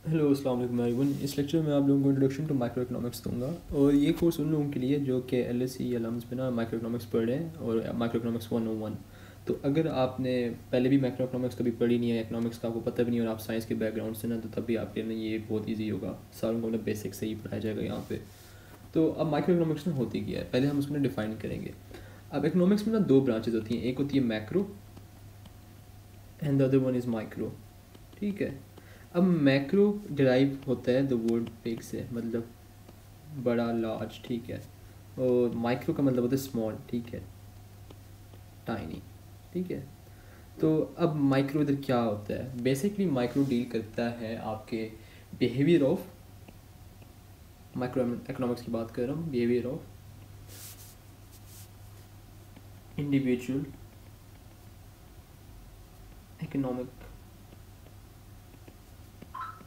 Hello अस्सलाम वालेकुम everyone. इस लेक्चर में आप लोगों को इंट्रोडक्शन टू माइक्रो इकोनॉमिक्स दूंगा और ये कोर्स उन लोगों के लिए जो कि LSE या लम्स में ना माइक्रो इकोनॉमिक्स पढ़ रहे हैं और माइक्रो इकोनॉमिक्स 101। तो अगर आपने पहले भी माइक्रो इकोनॉमिक्स कभी पढ़ी नहीं है, इकोनॉमिक्स का आपको पता भी नहीं और आप साइंस के बैकग्राउंड से ना, तो तब भी आपके लिए ये बहुत ईजी होगा। सारों को मतलब बेसिक से ही पढ़ाया जाएगा यहाँ पे। तो अब माइक्रो इकोनॉमिक्स में होती क्या है, पहले हम उसको डिफाइन करेंगे। अब इकोनॉमिक्स में ना दो ब्रांचेज होती हैं, एक होती है macro and the other one is micro. ठीक है। अब मैक्रो डिराइव होता है द वर्ड बिग से, मतलब बड़ा, लार्ज। ठीक है। और माइक्रो का मतलब होता है स्मॉल। ठीक है, टाइनी। ठीक है। तो अब माइक्रो इधर क्या होता है, बेसिकली माइक्रो डील करता है आपके बिहेवियर ऑफ, माइक्रो इकोनॉमिक्स की बात कर रहा हूँ, behaviour of individual economic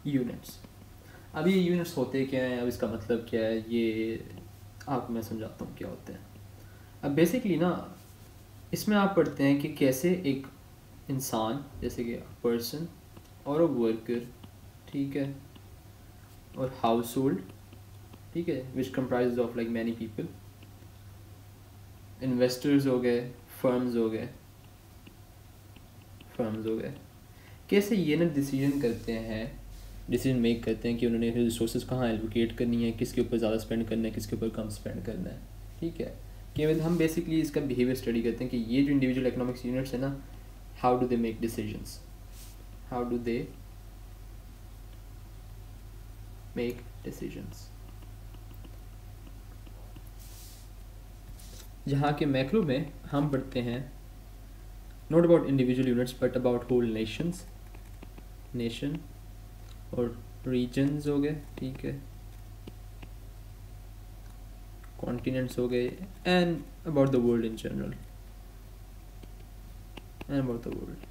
units. अब ये यूनिट्स होते क्या हैं, अब इसका मतलब क्या है, ये आपको मैं समझाता हूँ क्या होता है। अब बेसिकली ना इसमें आप पढ़ते हैं कि कैसे एक इंसान, जैसे कि पर्सन और अ वर्कर, ठीक है, और हाउस होल्ड, ठीक है, which comprise of like many people, investors हो गए, फर्म्स हो गए, कैसे ये ना डिसीजन करते हैं, डिसीजन मेक करते हैं कि उन्होंने रिसोर्सेज कहाँ एलोकेट करनी है, किसके ऊपर ज़्यादा स्पेंड करना है, किसके ऊपर कम स्पेंड करना है। ठीक है। कि हम बेसिकली इसका बिहेवियर स्टडी करते हैं कि ये जो इंडिविजुअल इकोनॉमिक्स यूनिट्स है ना, how do they make decisions, how do they make decisions. जहाँ के मैक्रो में हम पढ़ते हैं not about individual units but about whole nations, nation और रीजन्स हो गए, ठीक है, कॉन्टिनेंट्स हो गए, and about the world in general, and about the world.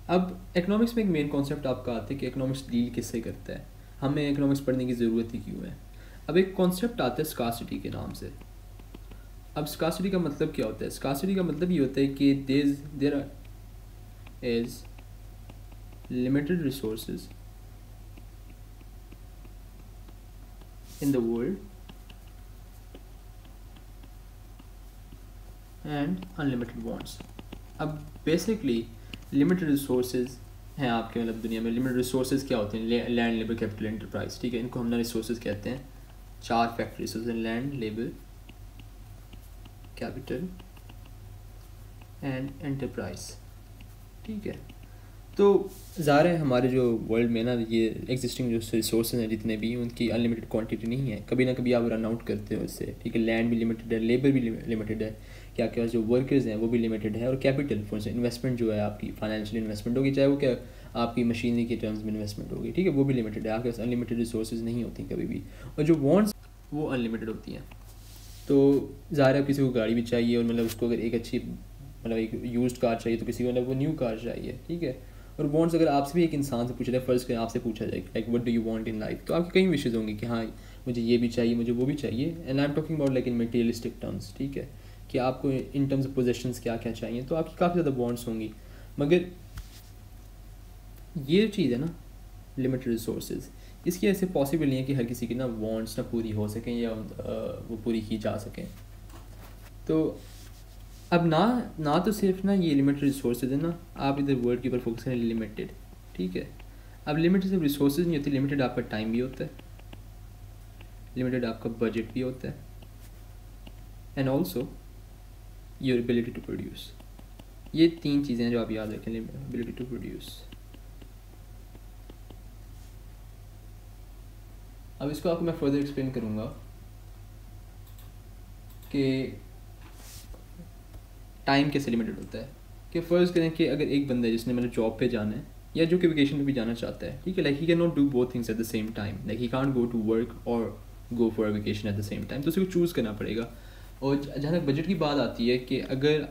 अब इकोनॉमिक्स में एक मेन कॉन्सेप्ट आपका आता है कि इकोनॉमिक्स डील किससे करता है, हमें इकोनॉमिक्स पढ़ने की ज़रूरत ही क्यों है। अब एक कॉन्सेप्ट आता है स्कार्सिटी के नाम से। अब स्कार्सिटी का मतलब क्या होता है, स्कार्सिटी का मतलब ये होता है कि there is limited resources in the world and unlimited wants। अब बेसिकली लिमिटेड रिसोर्सेज हैं आपके मतलब दुनिया में। लिमिटेड रिसोर्सेज क्या होते हैं, लैंड, लेबर, कैपिटल, एंटरप्राइज। ठीक है, इनको हम ना रिसोर्सेज कहते हैं। चार factor resources, land, labour, capital and enterprise. ठीक है। तो ज़ाहिर है हमारे जो वर्ल्ड में ना ये एग्जिस्टिंग जो रिसोर्सेज हैं जितने भी, उनकी अनलिमिटेड क्वांटिटी नहीं है, कभी ना कभी आप रन आउट करते हो इससे। ठीक है, लैंड भी लिमिटेड है, लेबर भी लिमिटेड है, क्या क्या जो वर्कर्स हैं वो भी लिमिटेड है, और कैपिटल फॉर इन्वेस्टमेंट जो है आपकी फाइनेंशियल इन्वेस्टमेंट होगी, चाहे वो क्या आपकी मशीनरी के टर्म्स में इन्वेस्टमेंट होगी, ठीक है, वो भी लिमिटेड है। आपके पास अनलिमिटेड रिसोर्सेज नहीं होती कभी भी, और जो वांट्स वो अनलिमिटेड होती हैं। तो ज़ाहिर है किसी को गाड़ी भी चाहिए, और मतलब उसको अगर एक अच्छी मतलब एक यूज्ड कार चाहिए, तो किसी को मतलब वो न्यू कार चाहिए। ठीक है। और वांट्स अगर आपसे भी एक इंसान से पूछा जाए, फ़र्ज़ करें आपसे पूछा जाए like what do you want in life, तो आपकी कई विशेज़ होंगी कि हाँ मुझे ये भी चाहिए, मुझे वो भी चाहिए। And I am talking about like in materialistic terms. ठीक है, कि आपको इन टर्म्स ऑफ पोजेशंस क्या क्या चाहिए, तो आपकी काफ़ी ज़्यादा वांट्स होंगी। मगर ये चीज़ है ना लिमिटेड रिसोर्सेज, इसकी ऐसे पॉसिबल नहीं है कि हर किसी की ना वांट्स ना पूरी हो सकें या वो पूरी की जा सकें। तो अब ना तो सिर्फ ना ये लिमिटेड रिसोर्सेज है ना, आप इधर वर्ड के ऊपर फोकस करें लिमिटेड। ठीक है। अब लिमिटेड सिर्फ रिसोर्सेज नहीं होती, लिमिटेड आपका टाइम भी होता है, लिमिटेड आपका बजट भी होता है, and also your ability to produce. ये तीन चीज़ें हैं जो आप याद रखें, एबिलिटी टू प्रोड्यूस। अब इसको आपको मैं फर्दर एक्सप्लेन करूँगा कि टाइम कैसे लिमिटेड होता है। कि फ़र्ज़ करें कि अगर एक बंदा है जिसने मतलब जॉब पे जाना है या जो कि वेकेशन पे भी जाना चाहता है, ठीक है, like he can not do both things at the same time, like he can't go to work और go for a vacation at the same time, तो उसे को चूज़ करना पड़ेगा। और जहाँ तक बजट की बात आती है कि अगर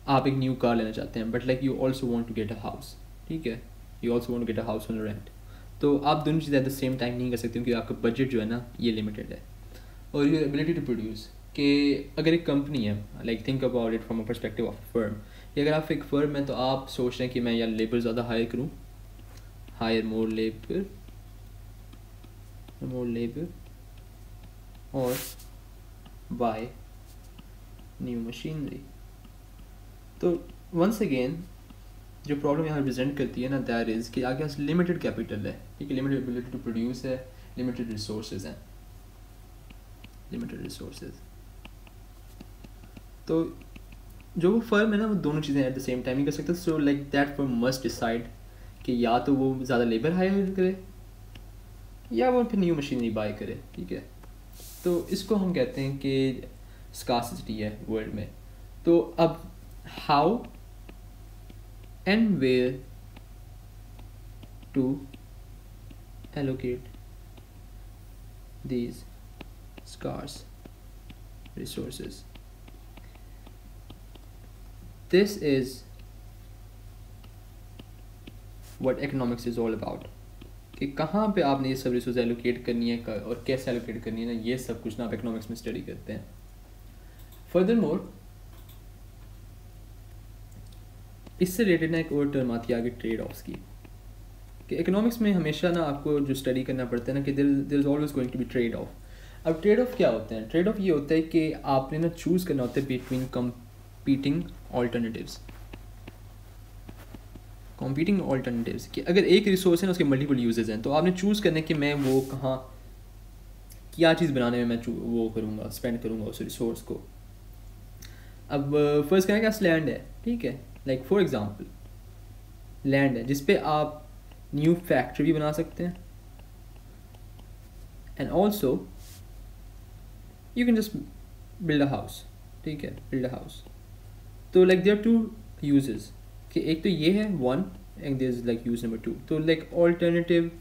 आप एक न्यू कार लेना चाहते हैं but like you also want to get a house, ठीक है, you also want to get a house on rent, तो आप दोनों चीज़ें एट द सेम टाइम नहीं कर सकते क्योंकि आपका बजट जो है ना ये लिमिटेड है। और योर एबिलिटी टू प्रोड्यूस, कि अगर एक कंपनी है, like think about it from a perspective of firm, कि अगर आप एक फ़र्म है तो आप सोच रहे हैं कि मैं या लेबर ज़्यादा हायर करूँ hire more labor or buy new machinery. तो once again जो प्रॉब्लम यहाँ रिप्रेजेंट करती है ना, दैट इज़ कि आपके पास लिमिटेड कैपिटल है, ठीक है, लिमिटेड एबिलिटी टू प्रोड्यूस है, लिमिटेड रिसोर्सेज हैं, लिमिटेड रिसोर्सेज। तो जो वो फर्म है ना, वो दोनों चीज़ें एट द सेम टाइम नहीं कर सकता। So like that firm must decide कि या तो वो ज़्यादा लेबर हायर करे या वो फिर न्यू मशीनरी बाय करे, ठीक है। तो इसको हम कहते हैं कि स्कार्सिटी है वर्ल्ड में। तो अब how and where to allocate these scarce resources. This is what economics is all about. कि कहाँ पे आपने ये सब रिसोर्स एलोकेट करनी है और कैसे एलोकेट करनी है ना, ये सब कुछ ना आप इकोनॉमिक्स में स्टडी करते हैं। फर्दरमोर इससे रिलेटेड ना एक और टर्म आती है आगे ट्रेड ऑफ्स की, कि इकोनॉमिक्स में हमेशा ना आपको जो स्टडी करना पड़ता है ना कि there is always going to be trade off. अब ट्रेड ऑफ क्या होते हैं? ट्रेड ऑफ ये होता है कि आपने ना चूज़ करना होता है बिटवीन कंपीटिंग ऑल्टरनेटिव्स कि अगर एक रिसोर्स है ना उसके मल्टीपल यूजेस हैं, तो आपने चूज़ करना है कि मैं वो कहाँ क्या चीज़ बनाने में मैं वो करूँगा, स्पेंड करूँगा उस रिसोर्स को। अब फर्स्ट क्या है, लैंड है, ठीक है, लाइक फॉर एग्जांपल लैंड है जिस पे आप न्यू फैक्ट्री भी बना सकते हैं and also you can just build a house, ठीक है, बिल्ड अ हाउस। तो like there are two uses कि एक तो ये है one and there is like use number two. तो लाइक ऑल्टरनेटिव्स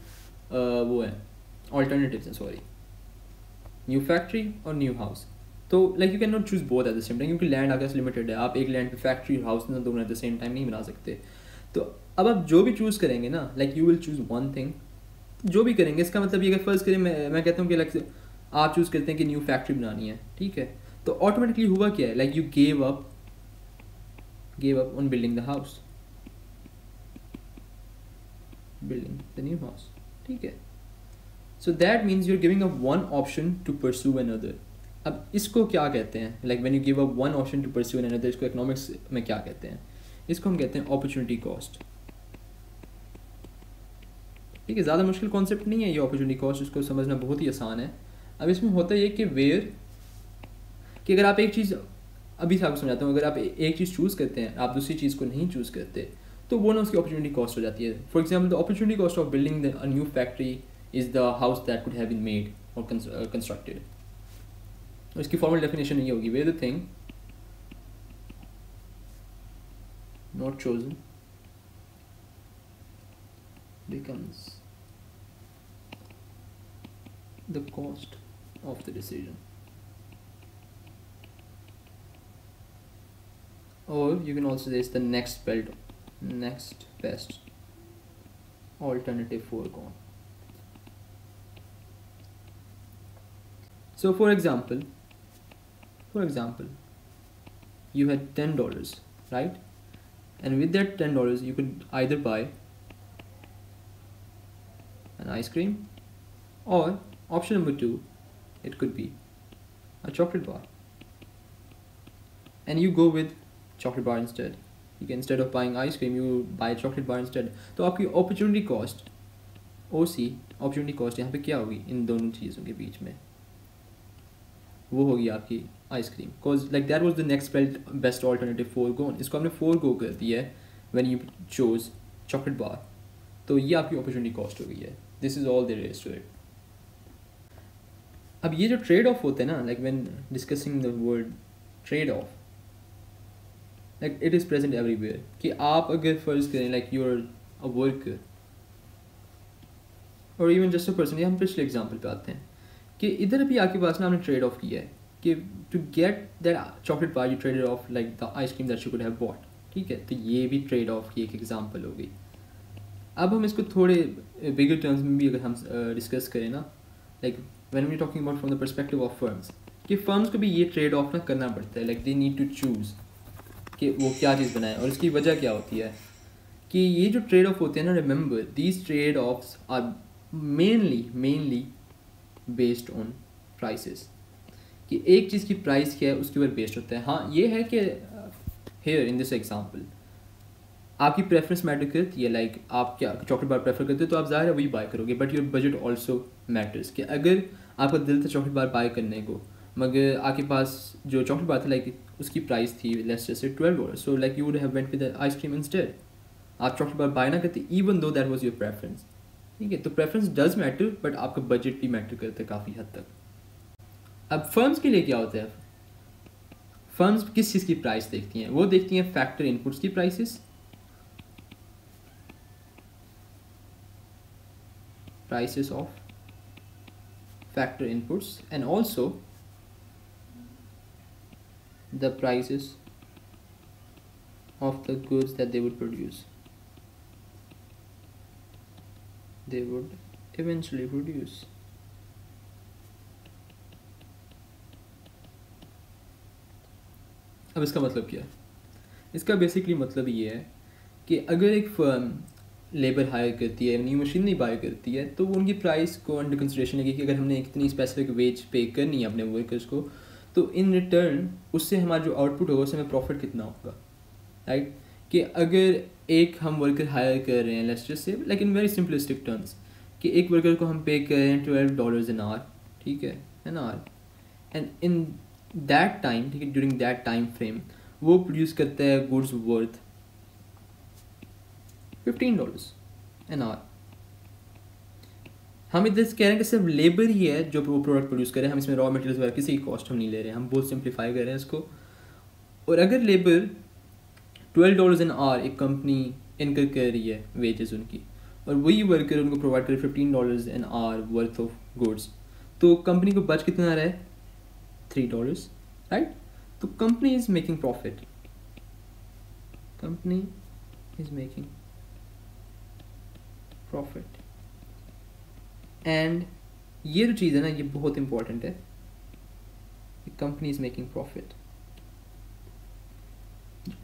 हैं, सॉरी, न्यू फैक्ट्री और न्यू हाउस। तो like you can not choose both at the same time, क्योंकि लैंड आपके पास लिमिटेड है, आप एक लैंड पे फैक्ट्री और हाउस ना दोनों एट द सेम टाइम नहीं बना सकते। तो अब आप जो भी चूज़ करेंगे ना, like you will choose one thing, जो भी करेंगे इसका मतलब ये, अगर फर्स्ट करें मैं कहता हूँ कि लाइक आप चूज़ करते हैं कि न्यू फैक्ट्री बनानी है, ठीक है, तो ऑटोमेटिकली हुआ क्या है, like you gave up on building the house, building the new house, ठीक है। So that means you are giving up one option to pursue another. अब इसको क्या कहते हैं, like when you give up one option to pursue another, इसको economics में क्या कहते हैं? इसको हम कहते हैं अपॉर्चुनिटी कॉस्ट, ठीक है। ज़्यादा मुश्किल कॉन्सेप्ट नहीं है ये अपॉर्चुनिटी कॉस्ट, इसको समझना बहुत ही आसान है। अब इसमें होता है ये कि वेयर कि अगर आप एक चीज़, अभी से आपको समझाता हूँ, अगर आप एक चीज़ चूज़ करते हैं, आप दूसरी चीज़ को नहीं चूज़ करते, तो वो ना उसकी अपॉर्चुनिटी कॉस्ट हो जाती है। For example the opportunity cost of building a new factory is the house that could have been made और कंस्ट्रक्टेड। इसकी फॉर्मल डेफिनेशन ये होगी, where the thing not chosen becomes the cost of the decision, or you can also say it's the next best alternative foregone. So for example you had $10, right? And with that $10 you could either buy an ice cream, or option number 2, it could be a chocolate bar, and you go with chocolate bar instead. You can, instead of buying ice cream, you buy a chocolate bar instead. तो आपकी opportunity cost OC, opportunity cost यहाँ पे क्या होगी इन दोनों चीज़ों के बीच में? वो होगी आपकी ice cream, cause like that was the next best alternative foregone. इसको आपने forego कर दिया है when you chose chocolate bar, तो ये आपकी opportunity cost हो गई है। This is all there is to it. अब ये जो ट्रेड ऑफ होते हैं ना, like when discussing the word trade off, like it is present everywhere. कि आप अगर फर्ज करें like you're a worker or even just a person, हम पिछले एग्जाम्पल पे आते हैं कि इधर अभी आपके पास ना आपने ट्रेड ऑफ किया है कि to get that chocolate bar you traded off like the ice cream that you could have bought, ठीक है। तो ये भी ट्रेड ऑफ की एक एग्जाम्पल हो गई। अब हम इसको थोड़े बिगर टर्म्स में भी अगर हम डिस्कस करें ना, like when we talking about from the perspective of firms, कि फर्म्स को भी ये ट्रेड ऑफ ना करना पड़ता है, like they need to choose कि वो क्या चीज़ बनाए। और इसकी वजह क्या होती है कि ये जो ट्रेड ऑफ होते हैं ना, remember these trade offs are mainly based on prices, कि एक चीज़ की प्राइस क्या है उसके ऊपर बेस्ड होता है। हाँ ये है कि हेयर इन दिस एग्जांपल आपकी प्रेफरेंस मैटर करती है, लाइक आप क्या चॉकलेट बार प्रेफर करते हो तो आप ज़ाहिर है वही बाय करोगे, but your budget also matters, कि अगर आपका दिल था चॉकलेट बार बाय करने को मगर आपके पास जो चॉकलेट बार था लाइक उसकी प्राइस थी let's just say $12, so like you would have went with ice cream instead, आप चॉकलेट बार बाय ना करते even though that was your preference. ठीक है, तो प्रेफरेंस डज मैटर बट आपका बजट भी मैटर करता है काफ़ी हद तक। अब फर्म्स के लिए क्या होता है, फर्म्स किस चीज़ की प्राइस देखती हैं, वो देखती हैं फैक्टर इनपुट्स की prices, prices of factor inputs, and also the prices of the goods that they would produce, they would eventually produce. अब इसका मतलब क्या है, इसका बेसिकली मतलब ये है कि अगर एक फर्म लेबर हायर करती है, न्यू मशीनरी बाय करती है, तो वो उनकी प्राइस को अंडर कंसिडरेशन लेगी कि अगर हमने इतनी स्पेसिफिक वेज पे करनी है अपने वर्कर्स को, तो इन रिटर्न उससे हमारा जो आउटपुट होगा उससे हमें प्रॉफिट कितना होगा, राइट। कि अगर एक हम वर्कर हायर कर रहे हैं let's just say like in very simplistic terms, कि एक वर्कर को हम पे कर रहे हैं $12 an hour, ठीक है, an hour, and in that time, ठीक है, ड्यूरिंग दैट टाइम फ्रेम वो प्रोड्यूस करता है गुड्स वर्थ $15 an hour। हम इधर कह रहे हैं कि सिर्फ लेबर ही है जो वो प्रोडक्ट प्रोड्यूस करे, हम इसमें रॉ मटेरियल्स वगैरह किसी की कॉस्ट हम नहीं ले रहे हैं, हम बहुत सिंप्लीफाई कर रहे हैं इसको। और अगर लेबर $12 an hour एक कंपनी इनकर कर रही है वेजेस उनकी, और वही वर्कर उनको प्रोवाइड करे $15 an hour worth of goods, तो कंपनी को बच कितना रहा है, $3, राइट। तो company is making profit, company is making profit. And ये जो चीज़ है ना ये बहुत इंपॉर्टेंट है, कंपनी इज मेकिंग प्रॉफिट,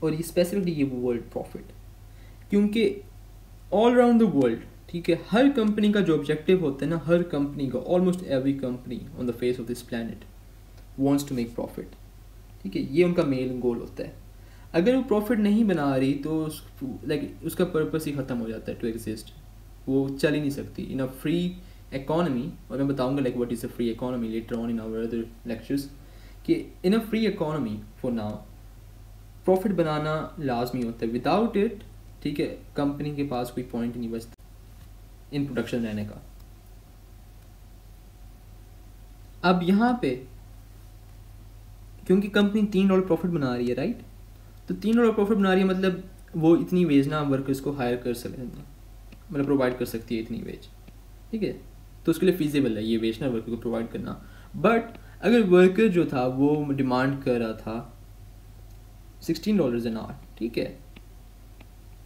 और ये स्पेसिफिकली ये वर्ड प्रॉफिट, क्योंकि ऑल अराउंड द वर्ल्ड, ठीक है, हर कंपनी का जो ऑब्जेक्टिव होता है ना, हर कंपनी का, almost every company on the face of this planet wants to make profit, ठीक है, ये उनका मेन गोल होता है। अगर वो प्रॉफिट नहीं बना रही तो लाइक उसका पर्पस ही ख़त्म हो जाता है टू एग्जिस्ट, वो चल ही नहीं सकती इन अ फ्री इकोनॉमी। और मैं बताऊंगा like what is a free economy later on in our other lectures, कि in a free economy for now profit बनाना लाजमी होता है, विदाउट इट, ठीक है, कंपनी के पास कोई पॉइंट नहीं बचता इन प्रोडक्शन रहने का। अब यहाँ पे क्योंकि कंपनी $3 प्रॉफिट बना रही है, राइट, तो $3 प्रॉफिट बना रही है मतलब वो इतनी वेज ना वर्कर्स को हायर कर सकते, मतलब प्रोवाइड कर सकती है इतनी वेज, ठीक है, तो उसके लिए फीजिबल है ये वेज ना वर्कर को प्रोवाइड करना। बट अगर वर्कर जो था वो डिमांड कर रहा था $16 an hour, ठीक है,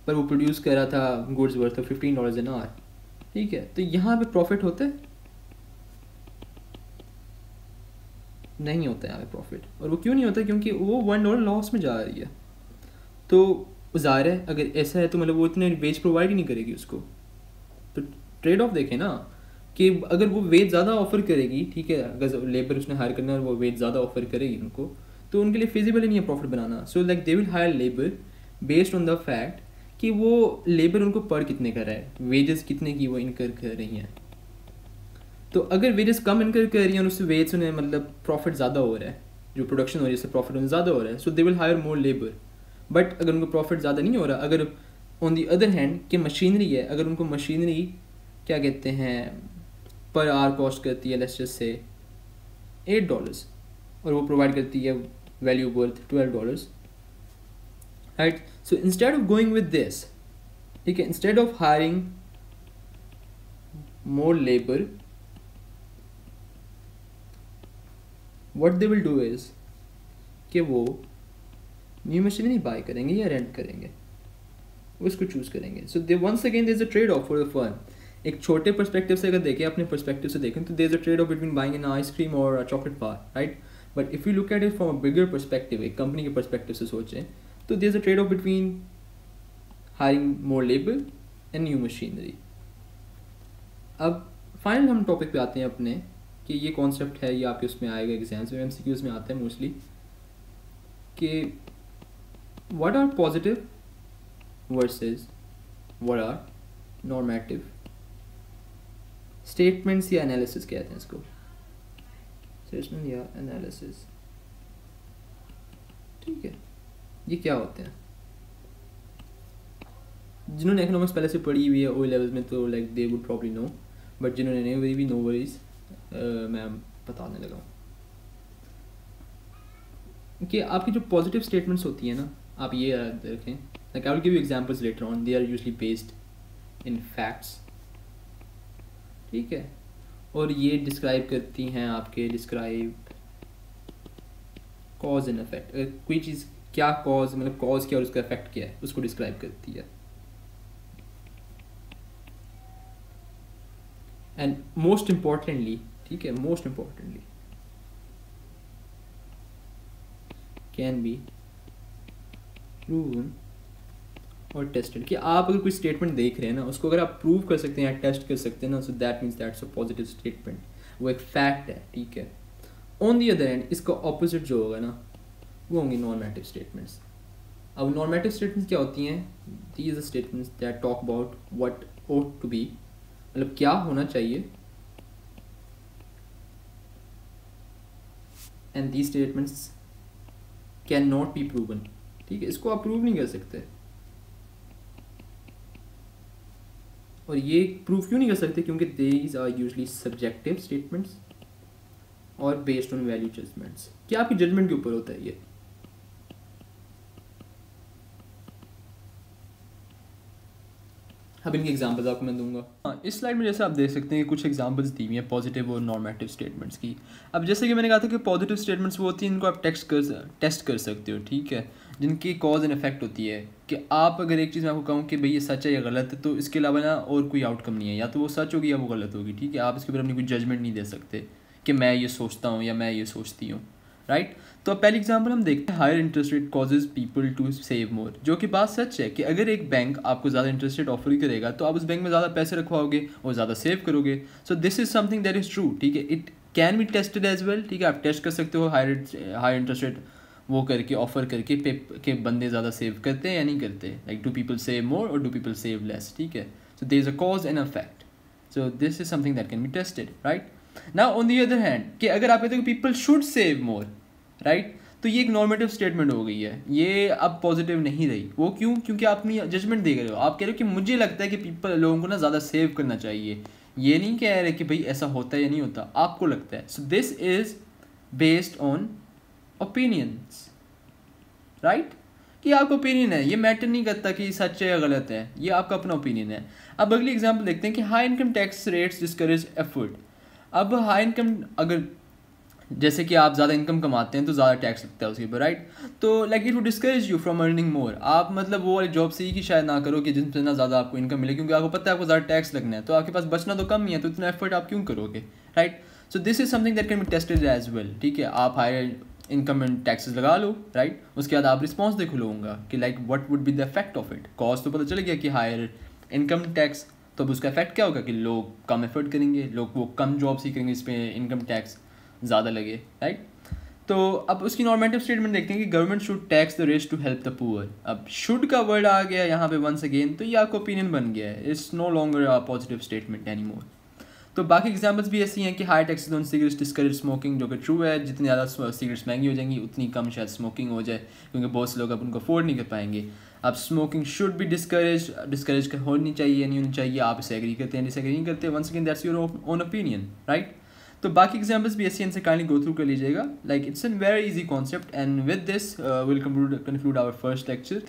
पर वो प्रोड्यूस कर रहा था गुड्स वर्थ $15 an hour, ठीक है, तो यहाँ पे प्रॉफिट होता है, नहीं होता है यहाँ पे प्रॉफिट। और वो क्यों नहीं होता, क्योंकि वो $1 लॉस में जा रही है। तो ज़ाहिर है अगर ऐसा है तो मतलब वो इतने वेज प्रोवाइड ही नहीं करेगी उसको। तो ट्रेड ऑफ देखें ना, कि अगर वो वेज ज़्यादा ऑफर करेगी, ठीक है, अगर लेबर उसने हायर करना है और वो वेज ज़्यादा ऑफर करेगी उनको, तो उनके लिए फिजिबल ही नहीं है profit banana. So like they will higher labour based on the fact कि वो लेबर उनको पर कितने का रहा है, वेजेस कितने की वो इनकर कर रही हैं। तो अगर वेजेस कम इनकर कर रही हैं और उससे वेज उन्हें मतलब प्रॉफिट ज़्यादा हो रहा है, जो प्रोडक्शन हो रही है उससे प्रॉफिट उन्हें ज़्यादा हो रहा है, so they will hire more labour. But अगर उनको प्रॉफिट ज़्यादा नहीं हो रहा, अगर ऑन दी अदर हैंड कि मशीनरी है, अगर उनको मशीनरी क्या कहते हैं पर आवर कॉस्ट करती है लेट्स जस्ट से $8 और वो प्रोवाइड करती है value worth $12, right. So instead of going with this, ठीक है, instead of hiring more labour, what they will do is कि वो न्यू मशीनरी बाय करेंगे या रेंट करेंगे, वो इसको चूज़ करेंगे। So they once again there is a trade off for the firm. एक छोटे पर्सपेक्टिव से अगर देखें, अपने पर्सपेक्टिव से देखें, तो there is a trade off between buying an ice cream और a chocolate bar, right. But if you look at it from a bigger perspective, एक कंपनी के पर्सपेक्टिव से सोचें, तो there is a trade off between hiring more labor and new machinery. अब final हम topic पे आते हैं अपने कि ये कॉन्सेप्ट है, ये आपके उसमें आएगा एग्जाम्स में, MCQs में आता है मोस्टली, कि what are positive versus what are normative statements या एनालिसिस कहते हैं इसको, स्टेटमेंट या एनालिसिस, ठीक है। ये क्या होते हैं? जिन्होंने इकोनॉमिक्स पहले से पढ़ी हुई है ओ लेवल में तो like they would probably know, but जिन्होंने नहीं पढ़ी भी नो वरीज, मैं बताने लगा हूँ कि आपकी जो पॉजिटिव स्टेटमेंट्स होती हैं ना, आप ये याद रखें, like I will give you examples later on, they are usually based in facts, ठीक है, और ये डिस्क्राइब करती हैं आपके डिस्क्राइब कॉज एंड इफेक्ट, कोई चीज़ क्या कॉज, मतलब कॉज क्या और उसका इफेक्ट क्या है उसको डिस्क्राइब करती है। एंड मोस्ट इम्पॉर्टेंटली, ठीक है, most importantly can be proven और टेस्टेड, कि आप अगर कोई स्टेटमेंट देख रहे हैं ना उसको अगर आप प्रूव कर सकते हैं या टेस्ट कर सकते हैं ना, so that means that's a positive statement, वो एक फैक्ट है, ठीक है। ऑन दी अदर एंड इसका ऑपोजिट जो होगा ना वो होंगी नॉर्मेटिव स्टेटमेंट्स। अब नॉर्मेटिव स्टेटमेंट्स क्या होती हैं? These are statements that talk about what ought to be, मतलब क्या होना चाहिए, and these statements can not be proven, ठीक है, इसको आप प्रूव नहीं कर सकते। और ये प्रूव क्यों नहीं कर सकते? क्योंकि these are usually subjective statements और बेस्ड ऑन वैल्यू जजमेंट्स, कि आपकी जजमेंट के ऊपर होता है ये। अब इनके एग्जांपल्स आपको मैं दूंगा। हाँ, इस स्लाइड में जैसे आप देख सकते हैं कि कुछ एग्जांपल्स दी हुई हैं पॉजिटिव और नॉर्मेटिव स्टेटमेंट्स की। अब जैसे कि मैंने कहा था कि पॉजिटिव स्टेटमेंट्स वो होती हैं इनको आप टेस्ट कर सकते हो, ठीक है, जिनकी कॉज एंड इफेक्ट होती है कि आप अगर एक चीज़ मैं आपको कहूँ कि भाई ये सच है या गलत है, तो इसके अलावा ना और कोई आउटकम नहीं है, या तो वो सच होगी या वो गलत होगी, ठीक है। आप इसके ऊपर अपनी कोई जजमेंट नहीं दे सकते कि मैं ये सोचता हूँ या मैं ये सोचती हूँ, राइट। तो अब पहली एग्जांपल हम देखते हैं, higher interest rate causes people to save more, जो कि बात सच है कि अगर एक बैंक आपको ज़्यादा इंटरेस्ट रेट ऑफर करेगा तो आप उस बैंक में ज़्यादा पैसे रखवाओगे और ज़्यादा सेव करोगे। So this is something that is true, ठीक है, it can be tested as well, ठीक है, आप टेस्ट कर सकते हो हायर इंटरेस्ट रेट वो करके ऑफर करके के बंदे ज़्यादा सेव करते हैं या नहीं करते, like do people save more और डू पीपल सेव लेस, ठीक है। So there is a cause and effect, so this is something that can be tested, right. Now on the other hand कि अगर आप कहते हो people should save more, right, तो ये एक नॉर्मेटिव स्टेटमेंट हो गई है, ये अब पॉजिटिव नहीं रही। वो क्यों? क्योंकि आप अपनी जजमेंट दे रहे हो, आप कह रहे हो कि मुझे लगता है कि लोगों को ना ज़्यादा सेव करना चाहिए, ये नहीं कह रहे कि भाई ऐसा होता है या नहीं होता, आपको लगता है। सो this is based on opinions, right, कि आपका ओपिनियन है, ये मैटर नहीं करता कि सच है या गलत है, ये आपका अपना ओपिनियन है। अब अगली एग्जांपल देखते हैं कि high income tax rates discourage effort. अब हाई इनकम, अगर जैसे कि आप ज़्यादा इनकम कमाते हैं तो ज़्यादा टैक्स लगता है उसके ऊपर, राइट, तो like it would discourage you from earning more. आप मतलब वो वाली जॉब से ही कि शायद ना करो कि जिनसे ना ज़्यादा आपको इनकम मिले, क्योंकि आपको पता है आपको ज़्यादा टैक्स लगना है, तो आपके पास बचना तो कम ही है, तो इतना एफर्ट आप क्यों करोगे, right. So this is something that can be tested as well, ठीक है। आप हायर इनकम एंड टैक्सेस लगा लो, राइट, उसके बाद आप रिस्पॉन्स देखो लोगों का कि like what would be the effect of it. Cause तो पता चल गया कि हायर इनकम टैक्स, तो अब उसका इफेक्ट क्या होगा कि लोग कम एफर्ट करेंगे, लोग वो कम जॉब्स ही करेंगे, इस पर इनकम टैक्स ज़्यादा लगे, राइट। तो अब उसकी नॉर्मेटिव स्टेटमेंट देखते हैं कि government should tax the rich to help the poor. अब शुड का वर्ड आ गया यहाँ पे वंस अगेन, तो ये आपका ओपिनियन बन गया है, it's no longer a positive statement any more. तो बाकी एग्जाम्पल्स भी ऐसी हैं कि high taxes on cigarettes discourage smoking, जो कि ट्रू है, जितनी ज़्यादा सिगरेट्स महंगी हो जाएंगी उतनी कम शायद स्मोकिंग हो जाए, क्योंकि बहुत से लोग अब उनको अफोर्ड नहीं कर पाएंगे। अब स्मोकिंग शुड भी डिस्करेज होनी चाहिए नहीं होनी चाहिए, आप इसे एग्री करते हैं डिसएग्री नहीं करते, once again that's your own opinion, right. तो बाकी एग्जाम्पल्स भी ऐसे इनसे काइंडली गो थ्रू कर लीजिएगा, like it's an very easy concept, and with this will conclude our first lecture.